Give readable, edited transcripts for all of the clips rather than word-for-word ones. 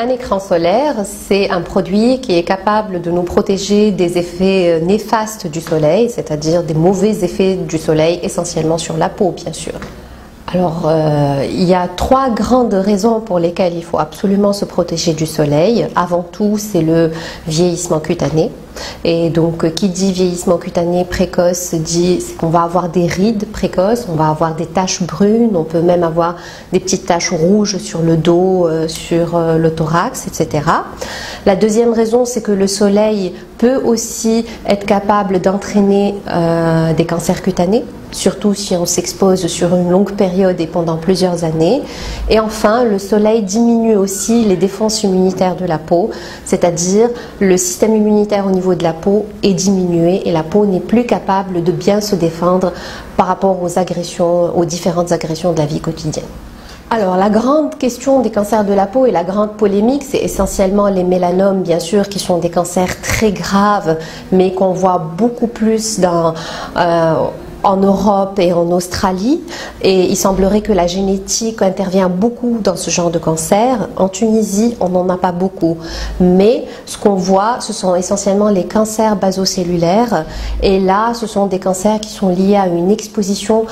un écran solaire, c'est un produit qui est capable de nous protéger des effets néfastes du soleil, c'est-à-dire des mauvais effets du soleil, essentiellement sur la peau, bien sûr. Alors, il y a trois grandes raisons pour lesquelles il faut absolument se protéger du soleil. Avant tout, c'est le vieillissement cutané. Et donc, qui dit vieillissement cutané précoce dit qu'on va avoir des rides précoces, on va avoir des taches brunes, on peut même avoir des petites taches rouges sur le dos, sur le thorax, etc. La deuxième raison, c'est que le soleil peut aussi être capable d'entraîner des cancers cutanés, surtout si on s'expose sur une longue période et pendant plusieurs années. Et enfin, le soleil diminue aussi les défenses immunitaires de la peau, c'est-à-dire le système immunitaire au niveau de la peau est diminué et la peau n'est plus capable de bien se défendre par rapport aux agressions, aux différentes agressions de la vie quotidienne. Alors, la grande question des cancers de la peau et la grande polémique, c'est essentiellement les mélanomes, bien sûr, qui sont des cancers très graves, mais qu'on voit beaucoup plus en Europe et en Australie, et il semblerait que la génétique intervient beaucoup dans ce genre de cancer. En Tunisie, on n'en a pas beaucoup, mais ce qu'on voit, ce sont essentiellement les cancers basocellulaires, et là, ce sont des cancers qui sont liés à une exposition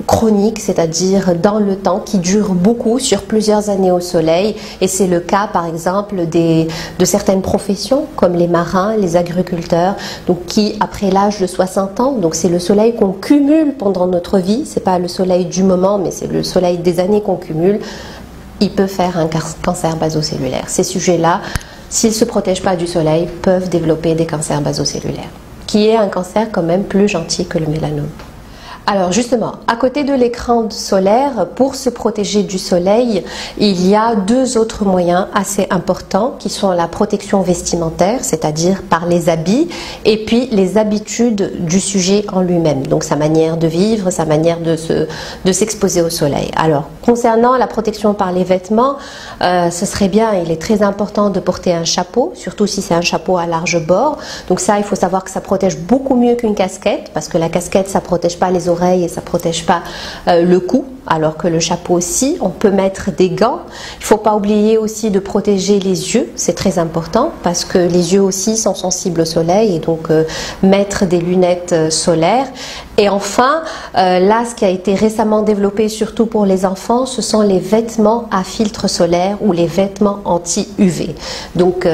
chronique, c'est-à-dire dans le temps, qui dure beaucoup, sur plusieurs années au soleil, et c'est le cas par exemple de certaines professions comme les marins, les agriculteurs, donc qui après l'âge de 60 ans, donc c'est le soleil qu'on cumule pendant notre vie, c'est pas le soleil du moment mais c'est le soleil des années qu'on cumule, il peut faire un cancer basocellulaire. Ces sujets-là, s'ils ne se protègent pas du soleil, peuvent développer des cancers basocellulaires, qui est un cancer quand même plus gentil que le mélanome. Alors justement, à côté de l'écran solaire, pour se protéger du soleil, il y a deux autres moyens assez importants qui sont la protection vestimentaire, c'est-à-dire par les habits, et puis les habitudes du sujet en lui-même, donc sa manière de vivre, sa manière de s'exposer au soleil. Alors, concernant la protection par les vêtements, ce serait bien, il est très important de porter un chapeau, surtout si c'est un chapeau à large bord. Donc ça, il faut savoir que ça protège beaucoup mieux qu'une casquette, parce que la casquette, ça protège pas les oreilles et ça protège pas le cou, alors que le chapeau aussi. On peut mettre des gants. Il faut pas oublier aussi de protéger les yeux, c'est très important parce que les yeux aussi sont sensibles au soleil, et donc mettre des lunettes solaires. Et enfin, là, ce qui a été récemment développé surtout pour les enfants, ce sont les vêtements à filtre solaire ou les vêtements anti-UV. Donc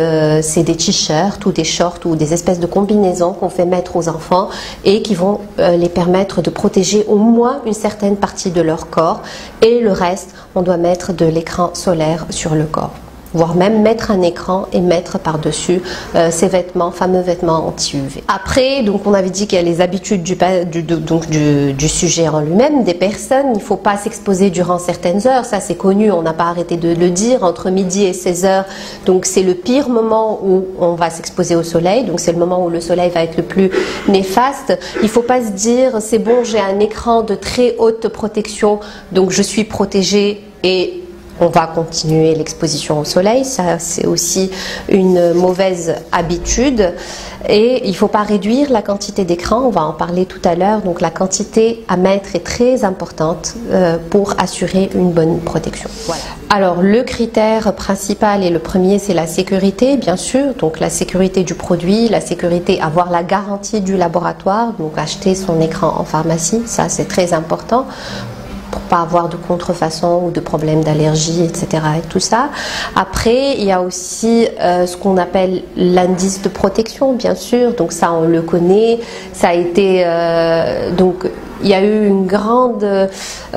c'est des t-shirts ou des shorts ou des espèces de combinaisons qu'on fait mettre aux enfants et qui vont les permettre de protéger au moins une certaine partie de leur corps, et le reste, on doit mettre de l'écran solaire sur le corps, voire même mettre un écran et mettre par-dessus ces vêtements, fameux vêtements anti-UV. Après, donc on avait dit qu'il y a les habitudes du sujet en lui-même, des personnes. Il ne faut pas s'exposer durant certaines heures, ça c'est connu, on n'a pas arrêté de le dire, entre midi et 16 heures, donc c'est le pire moment où on va s'exposer au soleil, donc c'est le moment où le soleil va être le plus néfaste. Il ne faut pas se dire, c'est bon, j'ai un écran de très haute protection, donc je suis protégée et on va continuer l'exposition au soleil. Ça, c'est aussi une mauvaise habitude. Et il ne faut pas réduire la quantité d'écran, on va en parler tout à l'heure. Donc la quantité à mettre est très importante pour assurer une bonne protection. Voilà. Alors le critère principal et le premier, c'est la sécurité, bien sûr. Donc la sécurité du produit, la sécurité, avoir la garantie du laboratoire, donc acheter son écran en pharmacie, ça c'est très important, pour pas avoir de contrefaçon ou de problèmes d'allergie, etc. et tout ça. Après, il y a aussi ce qu'on appelle l'indice de protection, bien sûr. Donc ça, on le connaît. Ça a été donc il y a eu une grande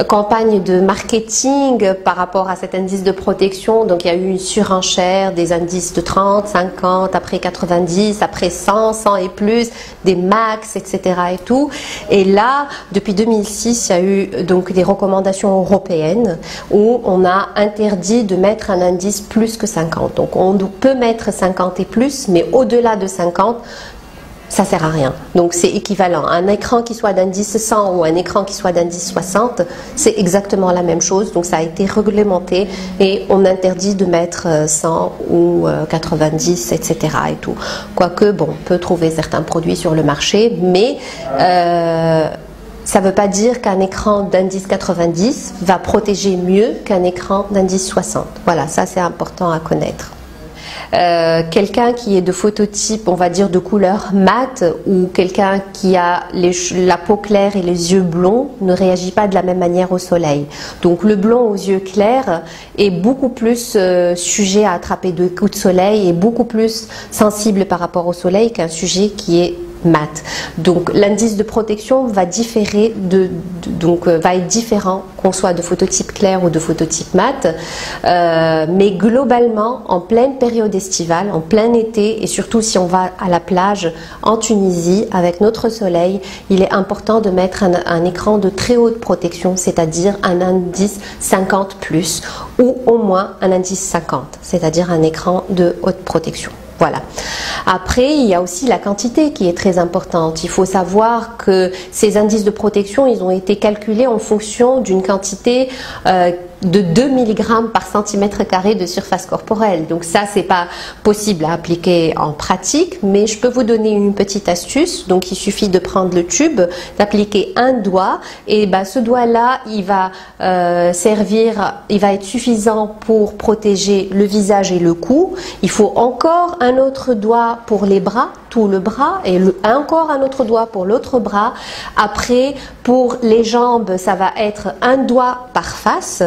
campagne de marketing par rapport à cet indice de protection. Donc il y a eu une surenchère des indices de 30, 50, après 90, après 100, 100 et plus, des max, etc. et tout. Et là, depuis 2006, il y a eu donc des recommandations européennes où on a interdit de mettre un indice plus que 50. Donc on peut mettre 50 et plus, mais au-delà de 50, ça sert à rien. Donc c'est équivalent. Un écran qui soit d'indice 100 ou un écran qui soit d'indice 60, c'est exactement la même chose. Donc ça a été réglementé et on interdit de mettre 100 ou 90, etc. et tout. Quoique, bon, on peut trouver certains produits sur le marché, mais ça ne veut pas dire qu'un écran d'indice 90 va protéger mieux qu'un écran d'indice 60. Voilà, ça c'est important à connaître. Quelqu'un qui est de phototype, on va dire de couleur mate, ou quelqu'un qui a la peau claire et les yeux blonds ne réagit pas de la même manière au soleil. Donc le blond aux yeux clairs est beaucoup plus sujet à attraper des coups de soleil et beaucoup plus sensible par rapport au soleil qu'un sujet qui est mat. Donc l'indice de protection va différer va être différent qu'on soit de phototype clair ou de phototype mat, mais globalement en pleine période estivale, en plein été, et surtout si on va à la plage en Tunisie avec notre soleil, il est important de mettre un écran de très haute protection, c'est-à-dire un indice 50 plus, ou au moins un indice 50, c'est-à-dire un écran de haute protection. Voilà. Après, il y a aussi la quantité qui est très importante. Il faut savoir que ces indices de protection, ils ont été calculés en fonction d'une quantité de 2 mg par centimètre carré de surface corporelle. Donc ça, c'est pas possible à appliquer en pratique, mais je peux vous donner une petite astuce. Donc il suffit de prendre le tube, d'appliquer un doigt, et ce doigt-là, il va il va être suffisant pour protéger le visage et le cou. Il faut encore un autre doigt pour les bras, tout le bras, et encore un autre doigt pour l'autre bras. Après, pour les jambes, ça va être un doigt par face.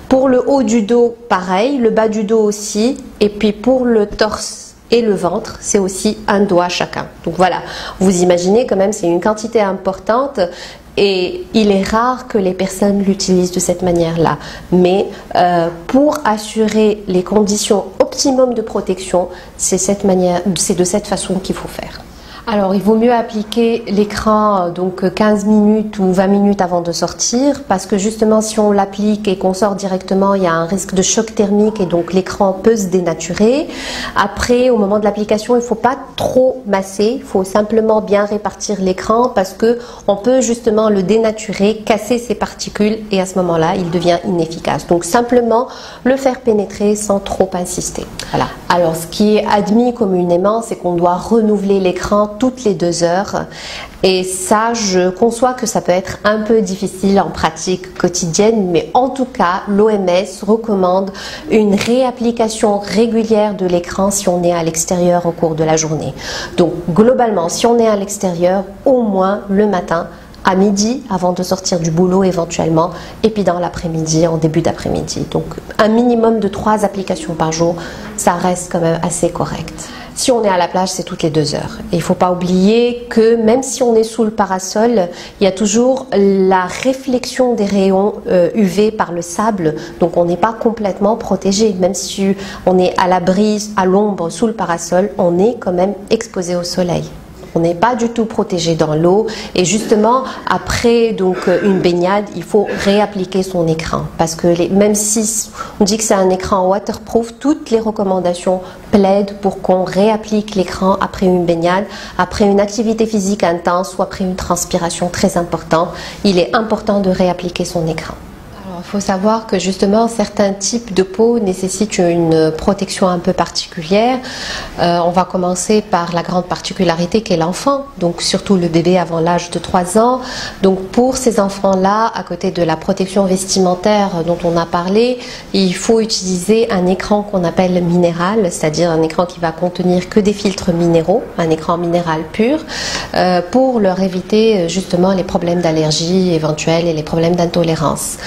Pour le haut du dos, pareil, le bas du dos aussi, et puis pour le torse et le ventre, c'est aussi un doigt chacun. Donc voilà, vous imaginez quand même, c'est une quantité importante. Et il est rare que les personnes l'utilisent de cette manière-là. Mais pour assurer les conditions optimum de protection, c'est de cette façon qu'il faut faire. Alors, il vaut mieux appliquer l'écran donc 15 minutes ou 20 minutes avant de sortir, parce que justement, si on l'applique et qu'on sort directement, il y a un risque de choc thermique et donc l'écran peut se dénaturer. Après, au moment de l'application, il ne faut pas trop masser, il faut simplement bien répartir l'écran parce que on peut justement le dénaturer, casser ses particules et à ce moment-là, il devient inefficace. Donc, simplement le faire pénétrer sans trop insister. Voilà. Alors, ce qui est admis communément, c'est qu'on doit renouveler l'écran toutes les 2 heures, et ça, je conçois que ça peut être un peu difficile en pratique quotidienne, mais en tout cas l'OMS recommande une réapplication régulière de l'écran si on est à l'extérieur au cours de la journée. Donc globalement, si on est à l'extérieur, au moins le matin, à midi, avant de sortir du boulot éventuellement, et puis dans l'après-midi, en début d'après-midi. Donc un minimum de 3 applications par jour, ça reste quand même assez correct. Si on est à la plage, c'est toutes les 2 heures. Et il ne faut pas oublier que même si on est sous le parasol, il y a toujours la réflexion des rayons UV par le sable. Donc on n'est pas complètement protégé. Même si on est à l'abri, à l'ombre, sous le parasol, on est quand même exposé au soleil. On n'est pas du tout protégé dans l'eau, et justement après donc une baignade, il faut réappliquer son écran parce que même si on dit que c'est un écran waterproof, toutes les recommandations plaident pour qu'on réapplique l'écran après une baignade, après une activité physique intense ou après une transpiration très importante. Il est important de réappliquer son écran. Il faut savoir que justement certains types de peau nécessitent une protection un peu particulière. On va commencer par la grande particularité qu'est l'enfant, donc surtout le bébé avant l'âge de 3 ans. Donc pour ces enfants-là, à côté de la protection vestimentaire dont on a parlé, il faut utiliser un écran qu'on appelle minéral, c'est-à-dire un écran qui va contenir que des filtres minéraux, un écran minéral pur, pour leur éviter justement les problèmes d'allergie éventuels et les problèmes d'intolérance.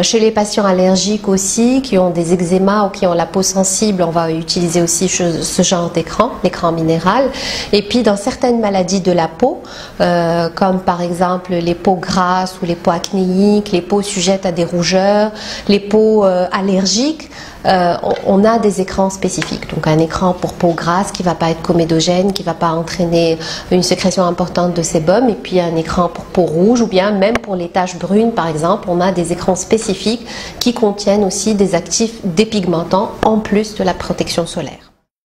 Chez les patients allergiques aussi, qui ont des eczémas ou qui ont la peau sensible, on va utiliser aussi ce genre d'écran, l'écran minéral. Et puis dans certaines maladies de la peau, comme par exemple les peaux grasses ou les peaux acnéiques, les peaux sujettes à des rougeurs, les peaux allergiques, on a des écrans spécifiques. Donc un écran pour peau grasse qui ne va pas être comédogène, qui ne va pas entraîner une sécrétion importante de sébum, et puis un écran pour peau rouge, ou bien même pour les taches brunes par exemple, on a des écrans spécifiques qui contiennent aussi des actifs dépigmentants en plus de la protection solaire.